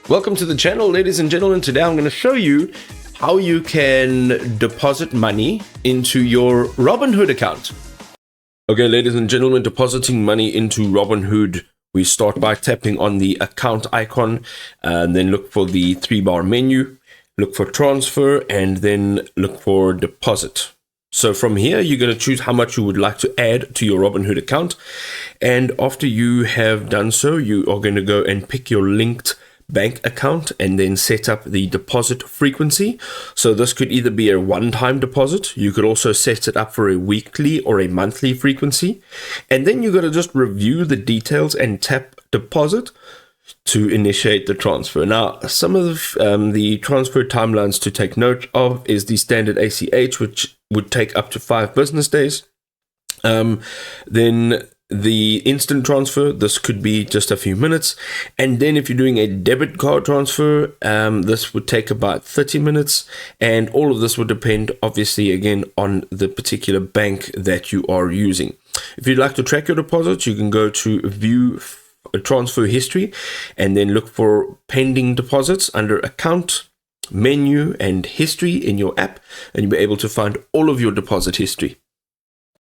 Welcome to the channel, ladies and gentlemen. Today I'm going to show you how you can deposit money into your Robinhood account. Okay, ladies and gentlemen, depositing money into Robinhood, we start by tapping on the account icon and then look for the 3-bar menu, look for transfer, and then look for deposit. So from here, you're going to choose how much you would like to add to your Robinhood account. And after you have done so, you are going to go and pick your linked bank account and then set up the deposit frequency. So this could either be a one-time deposit. You could also set it up for a weekly or a monthly frequency. And then you're going to just review the details and tap deposit to initiate the transfer. Now, some of the transfer timelines to take note of is the standard ACH, which would take up to 5 business days. Then the instant transfer, this could be just a few minutes. And then if you're doing a debit card transfer, this would take about 30 minutes. And all of this would depend, obviously, again, on the particular bank that you are using. If you'd like to track your deposits, you can go to view transfer history and then look for pending deposits under account, menu, and history in your app, and you'll be able to find all of your deposit history.